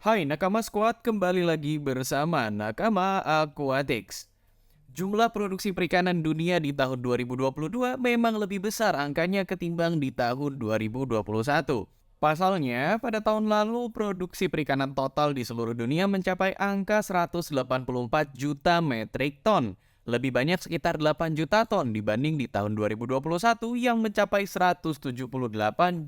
Hai Nakama Squad, kembali lagi bersama Nakama Aquatics. Jumlah produksi perikanan dunia di tahun 2022 memang lebih besar angkanya ketimbang di tahun 2021. Pasalnya, pada tahun lalu produksi perikanan total di seluruh dunia mencapai angka 184 juta metrik ton. Lebih banyak sekitar 8 juta ton dibanding di tahun 2021 yang mencapai 178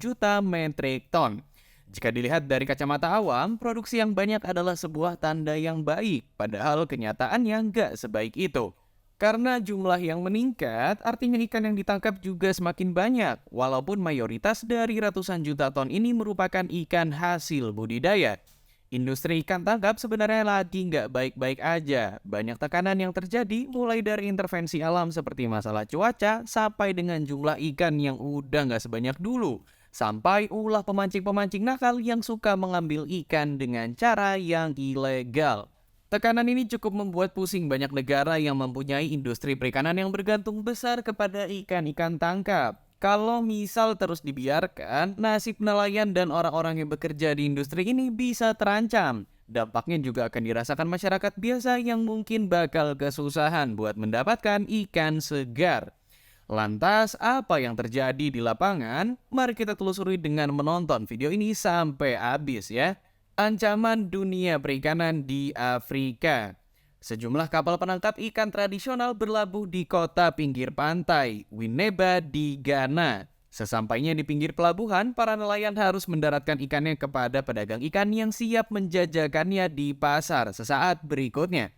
juta metrik ton. Jika dilihat dari kacamata awam, produksi yang banyak adalah sebuah tanda yang baik, padahal kenyataannya nggak sebaik itu. Karena jumlah yang meningkat, artinya ikan yang ditangkap juga semakin banyak, walaupun mayoritas dari ratusan juta ton ini merupakan ikan hasil budidaya. Industri ikan tangkap sebenarnya lagi nggak baik-baik aja. Banyak tekanan yang terjadi mulai dari intervensi alam seperti masalah cuaca sampai dengan jumlah ikan yang udah nggak sebanyak dulu. Sampai ulah pemancing-pemancing nakal yang suka mengambil ikan dengan cara yang ilegal. Tekanan ini cukup membuat pusing banyak negara yang mempunyai industri perikanan yang bergantung besar kepada ikan-ikan tangkap. Kalau misal terus dibiarkan, nasib nelayan dan orang-orang yang bekerja di industri ini bisa terancam. Dampaknya juga akan dirasakan masyarakat biasa yang mungkin bakal kesusahan buat mendapatkan ikan segar. Lantas, apa yang terjadi di lapangan? Mari kita telusuri dengan menonton video ini sampai habis ya. Ancaman dunia perikanan di Afrika. Sejumlah kapal penangkap ikan tradisional berlabuh di kota pinggir pantai, Winneba di Ghana. Sesampainya di pinggir pelabuhan, para nelayan harus mendaratkan ikannya kepada pedagang ikan yang siap menjajakannya di pasar sesaat berikutnya.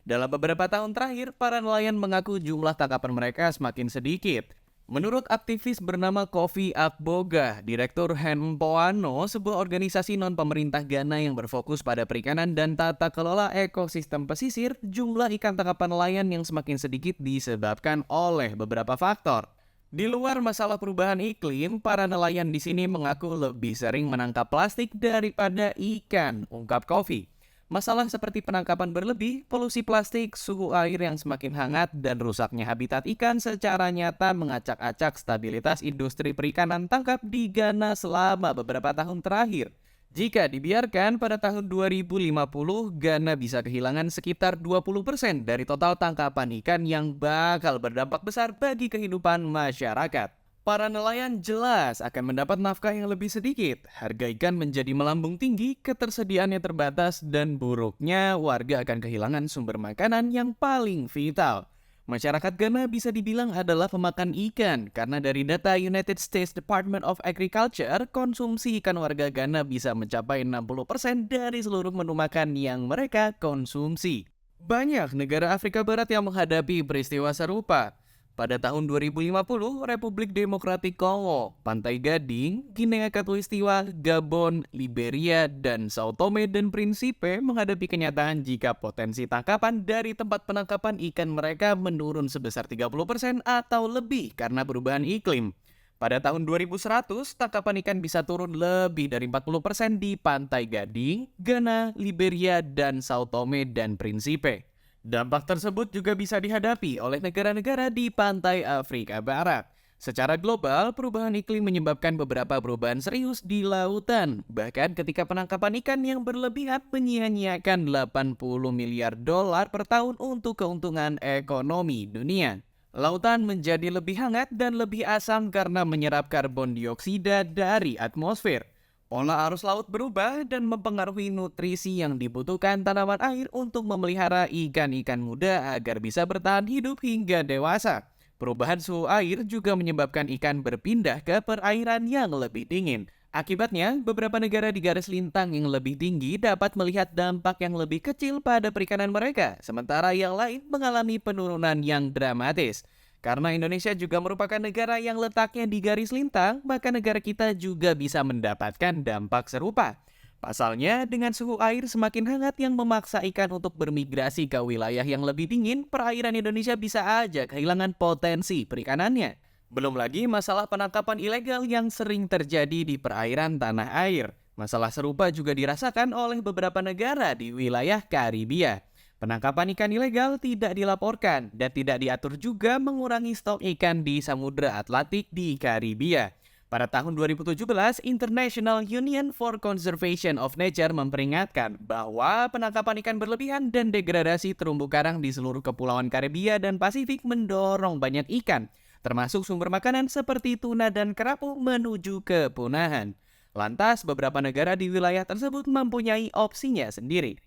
Dalam beberapa tahun terakhir, para nelayan mengaku jumlah tangkapan mereka semakin sedikit. Menurut aktivis bernama Kofi Akboga, Direktur Henpoano, sebuah organisasi non-pemerintah Ghana yang berfokus pada perikanan dan tata kelola ekosistem pesisir, jumlah ikan tangkapan nelayan yang semakin sedikit disebabkan oleh beberapa faktor. Di luar masalah perubahan iklim, para nelayan di sini mengaku lebih sering menangkap plastik daripada ikan, ungkap Kofi. Masalah seperti penangkapan berlebih, polusi plastik, suhu air yang semakin hangat, dan rusaknya habitat ikan secara nyata mengacak-acak stabilitas industri perikanan tangkap di Ghana selama beberapa tahun terakhir. Jika dibiarkan, pada tahun 2050, Ghana bisa kehilangan sekitar 20% dari total tangkapan ikan yang bakal berdampak besar bagi kehidupan masyarakat. Para nelayan jelas akan mendapat nafkah yang lebih sedikit, harga ikan menjadi melambung tinggi, ketersediaannya terbatas, dan buruknya warga akan kehilangan sumber makanan yang paling vital. Masyarakat Ghana bisa dibilang adalah pemakan ikan, karena dari data United States Department of Agriculture, konsumsi ikan warga Ghana bisa mencapai 60% dari seluruh menu makan yang mereka konsumsi. Banyak negara Afrika Barat yang menghadapi peristiwa serupa. Pada tahun 2050, Republik Demokratik Kongo, Pantai Gading, Guinea Khatulistiwa, Gabon, Liberia, dan Sao Tome dan Principe menghadapi kenyataan jika potensi tangkapan dari tempat penangkapan ikan mereka menurun sebesar 30% atau lebih karena perubahan iklim. Pada tahun 2100, tangkapan ikan bisa turun lebih dari 40% di Pantai Gading, Ghana, Liberia, dan Sao Tome dan Principe. Dampak tersebut juga bisa dihadapi oleh negara-negara di pantai Afrika Barat. Secara global, perubahan iklim menyebabkan beberapa perubahan serius di lautan. Bahkan ketika penangkapan ikan yang berlebihan menyia-nyiakan 80 miliar dolar per tahun untuk keuntungan ekonomi dunia. Lautan menjadi lebih hangat dan lebih asam karena menyerap karbon dioksida dari atmosfer. Pola arus laut berubah dan mempengaruhi nutrisi yang dibutuhkan tanaman air untuk memelihara ikan-ikan muda agar bisa bertahan hidup hingga dewasa. Perubahan suhu air juga menyebabkan ikan berpindah ke perairan yang lebih dingin. Akibatnya, beberapa negara di garis lintang yang lebih tinggi dapat melihat dampak yang lebih kecil pada perikanan mereka, sementara yang lain mengalami penurunan yang dramatis. Karena Indonesia juga merupakan negara yang letaknya di garis lintang, maka negara kita juga bisa mendapatkan dampak serupa. Pasalnya, dengan suhu air semakin hangat yang memaksa ikan untuk bermigrasi ke wilayah yang lebih dingin, perairan Indonesia bisa aja kehilangan potensi perikanannya. Belum lagi masalah penangkapan ilegal yang sering terjadi di perairan tanah air. Masalah serupa juga dirasakan oleh beberapa negara di wilayah Karibia. Penangkapan ikan ilegal tidak dilaporkan dan tidak diatur juga mengurangi stok ikan di Samudra Atlantik di Karibia. Pada tahun 2017, International Union for Conservation of Nature memperingatkan bahwa penangkapan ikan berlebihan dan degradasi terumbu karang di seluruh kepulauan Karibia dan Pasifik mendorong banyak ikan, termasuk sumber makanan seperti tuna dan kerapu menuju kepunahan. Lantas, beberapa negara di wilayah tersebut mempunyai opsinya sendiri.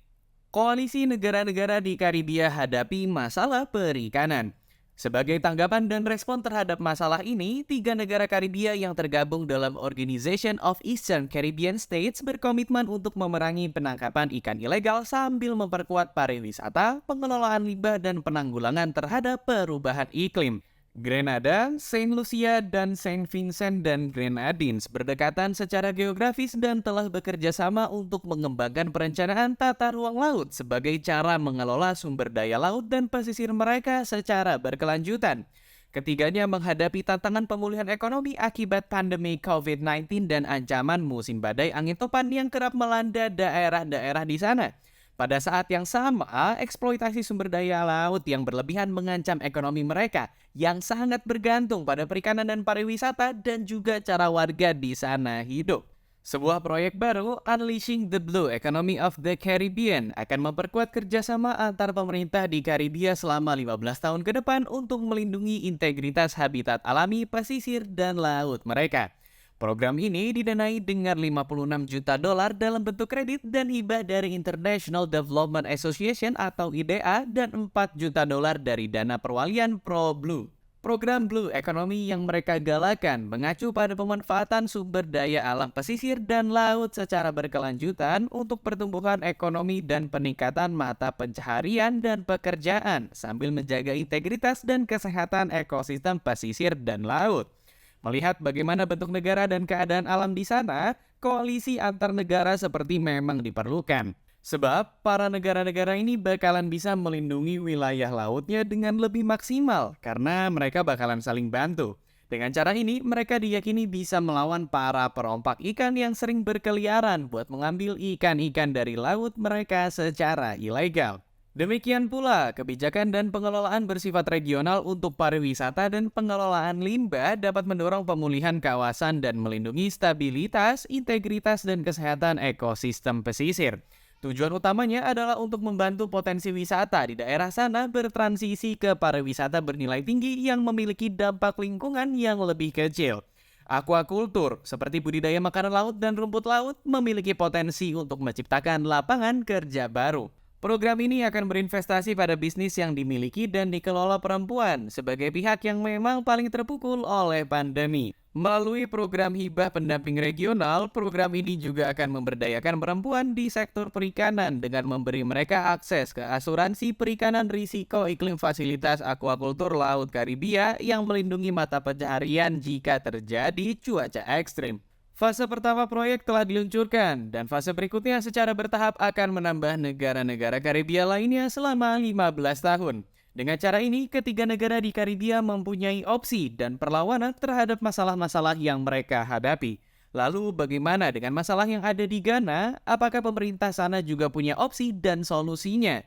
Koalisi negara-negara di Karibia hadapi masalah perikanan. Sebagai tanggapan dan respon terhadap masalah ini, 3 negara Karibia yang tergabung dalam Organization of Eastern Caribbean States berkomitmen untuk memerangi penangkapan ikan ilegal sambil memperkuat pariwisata, pengelolaan limbah, dan penanggulangan terhadap perubahan iklim. Grenada, Saint Lucia, dan Saint Vincent dan Grenadines berdekatan secara geografis dan telah bekerja sama untuk mengembangkan perencanaan tata ruang laut sebagai cara mengelola sumber daya laut dan pesisir mereka secara berkelanjutan. Ketiganya menghadapi tantangan pemulihan ekonomi akibat pandemi COVID-19 dan ancaman musim badai angin topan yang kerap melanda daerah-daerah di sana. Pada saat yang sama, eksploitasi sumber daya laut yang berlebihan mengancam ekonomi mereka yang sangat bergantung pada perikanan dan pariwisata dan juga cara warga di sana hidup. Sebuah proyek baru, Unleashing the Blue Economy of the Caribbean, akan memperkuat kerjasama antar pemerintah di Karibia selama 15 tahun ke depan untuk melindungi integritas habitat alami, pesisir, dan laut mereka. Program ini didanai dengan $56 juta dalam bentuk kredit dan hibah dari International Development Association atau IDA dan $4 juta dari dana perwalian ProBlue. Program Blue Economy yang mereka galakan mengacu pada pemanfaatan sumber daya alam pesisir dan laut secara berkelanjutan untuk pertumbuhan ekonomi dan peningkatan mata pencaharian dan pekerjaan sambil menjaga integritas dan kesehatan ekosistem pesisir dan laut. Melihat bagaimana bentuk negara dan keadaan alam di sana, koalisi antar negara seperti memang diperlukan. Sebab para negara-negara ini bakalan bisa melindungi wilayah lautnya dengan lebih maksimal karena mereka bakalan saling bantu. Dengan cara ini, mereka diyakini bisa melawan para perompak ikan yang sering berkeliaran buat mengambil ikan-ikan dari laut mereka secara ilegal. Demikian pula, kebijakan dan pengelolaan bersifat regional untuk pariwisata dan pengelolaan limbah dapat mendorong pemulihan kawasan dan melindungi stabilitas, integritas, dan kesehatan ekosistem pesisir. Tujuan utamanya adalah untuk membantu potensi wisata di daerah sana bertransisi ke pariwisata bernilai tinggi yang memiliki dampak lingkungan yang lebih kecil. Aquaculture, seperti budidaya makanan laut dan rumput laut, memiliki potensi untuk menciptakan lapangan kerja baru. Program ini akan berinvestasi pada bisnis yang dimiliki dan dikelola perempuan sebagai pihak yang memang paling terpukul oleh pandemi. Melalui program hibah pendamping regional, program ini juga akan memberdayakan perempuan di sektor perikanan dengan memberi mereka akses ke asuransi perikanan risiko iklim fasilitas aquaculture Laut Karibia yang melindungi mata pencaharian jika terjadi cuaca ekstrim. Fase pertama proyek telah diluncurkan dan fase berikutnya secara bertahap akan menambah negara-negara Karibia lainnya selama 15 tahun. Dengan cara ini, ketiga negara di Karibia mempunyai opsi dan perlawanan terhadap masalah-masalah yang mereka hadapi. Lalu bagaimana dengan masalah yang ada di Ghana? Apakah pemerintah sana juga punya opsi dan solusinya?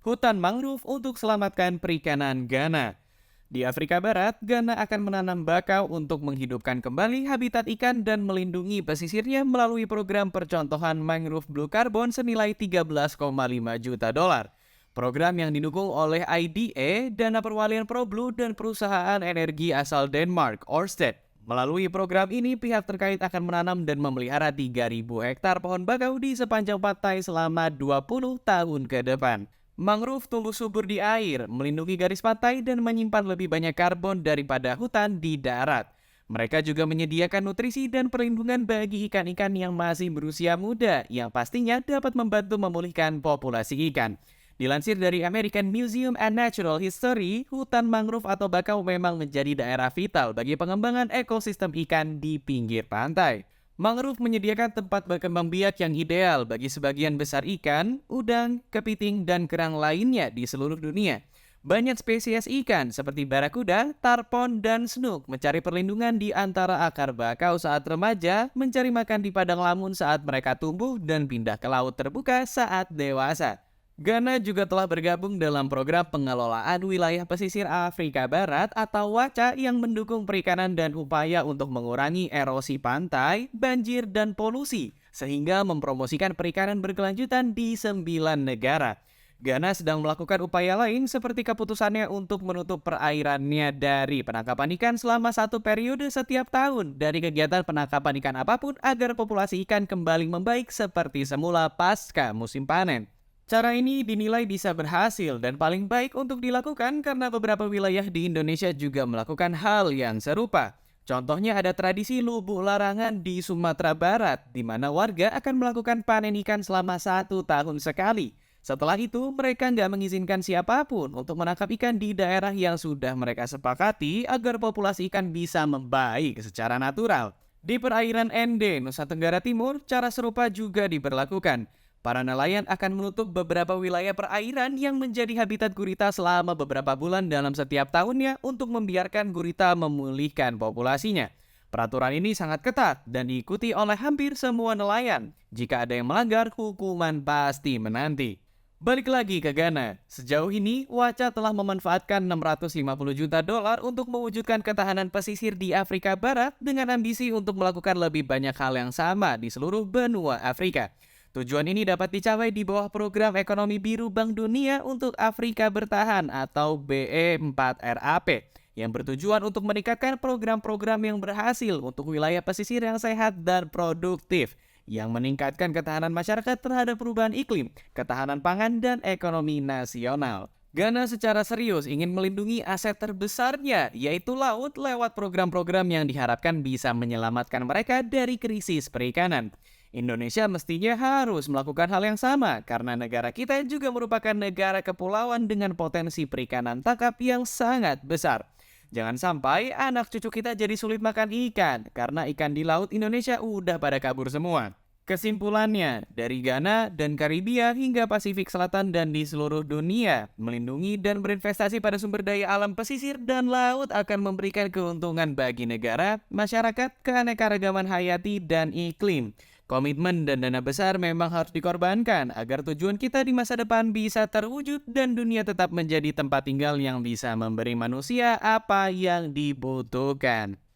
Hutan mangrove untuk selamatkan perikanan Ghana. Di Afrika Barat, Ghana akan menanam bakau untuk menghidupkan kembali habitat ikan dan melindungi pesisirnya melalui program percontohan mangrove blue carbon senilai $13,5 juta. Program yang didukung oleh IDA, dana perwalian ProBlue, dan perusahaan energi asal Denmark, Ørsted. Melalui program ini, pihak terkait akan menanam dan memelihara 3.000 hektar pohon bakau di sepanjang pantai selama 20 tahun ke depan. Mangrove tumbuh subur di air, melindungi garis pantai, dan menyimpan lebih banyak karbon daripada hutan di darat. Mereka juga menyediakan nutrisi dan perlindungan bagi ikan-ikan yang masih berusia muda, yang pastinya dapat membantu memulihkan populasi ikan. Dilansir dari American Museum and Natural History, hutan mangrove atau bakau memang menjadi daerah vital bagi pengembangan ekosistem ikan di pinggir pantai. Mangrove menyediakan tempat berkembang biak yang ideal bagi sebagian besar ikan, udang, kepiting, dan kerang lainnya di seluruh dunia. Banyak spesies ikan seperti barakuda, tarpon, dan snook mencari perlindungan di antara akar bakau saat remaja, mencari makan di padang lamun saat mereka tumbuh, dan pindah ke laut terbuka saat dewasa. Ghana juga telah bergabung dalam program pengelolaan wilayah pesisir Afrika Barat atau WACA yang mendukung perikanan dan upaya untuk mengurangi erosi pantai, banjir, dan polusi, sehingga mempromosikan perikanan berkelanjutan di 9 negara. Ghana sedang melakukan upaya lain seperti keputusannya untuk menutup perairannya dari penangkapan ikan selama satu periode setiap tahun dari kegiatan penangkapan ikan apapun agar populasi ikan kembali membaik seperti semula pasca musim panen. Cara ini dinilai bisa berhasil dan paling baik untuk dilakukan karena beberapa wilayah di Indonesia juga melakukan hal yang serupa. Contohnya ada tradisi lubuk larangan di Sumatera Barat, di mana warga akan melakukan panen ikan selama 1 tahun sekali. Setelah itu, mereka nggak mengizinkan siapapun untuk menangkap ikan di daerah yang sudah mereka sepakati agar populasi ikan bisa membaik secara natural. Di perairan Ende, Nusa Tenggara Timur, cara serupa juga diberlakukan. Para nelayan akan menutup beberapa wilayah perairan yang menjadi habitat gurita selama beberapa bulan dalam setiap tahunnya untuk membiarkan gurita memulihkan populasinya. Peraturan ini sangat ketat dan diikuti oleh hampir semua nelayan. Jika ada yang melanggar, hukuman pasti menanti. Balik lagi ke Ghana. Sejauh ini, WACA telah memanfaatkan 650 juta dolar untuk mewujudkan ketahanan pesisir di Afrika Barat dengan ambisi untuk melakukan lebih banyak hal yang sama di seluruh benua Afrika. Tujuan ini dapat dicapai di bawah program ekonomi biru Bank Dunia untuk Afrika Bertahan atau BE4RAP yang bertujuan untuk meningkatkan program-program yang berhasil untuk wilayah pesisir yang sehat dan produktif, yang meningkatkan ketahanan masyarakat terhadap perubahan iklim, ketahanan pangan, dan ekonomi nasional. Ghana secara serius ingin melindungi aset terbesarnya, yaitu laut, lewat program-program yang diharapkan bisa menyelamatkan mereka dari krisis perikanan. Indonesia mestinya harus melakukan hal yang sama, karena negara kita juga merupakan negara kepulauan dengan potensi perikanan tangkap yang sangat besar. Jangan sampai anak cucu kita jadi sulit makan ikan, karena ikan di laut Indonesia udah pada kabur semua. Kesimpulannya, dari Ghana dan Karibia hingga Pasifik Selatan dan di seluruh dunia, melindungi dan berinvestasi pada sumber daya alam pesisir dan laut akan memberikan keuntungan bagi negara, masyarakat, keanekaragaman hayati, dan iklim. Komitmen dan dana besar memang harus dikorbankan agar tujuan kita di masa depan bisa terwujud dan dunia tetap menjadi tempat tinggal yang bisa memberi manusia apa yang dibutuhkan.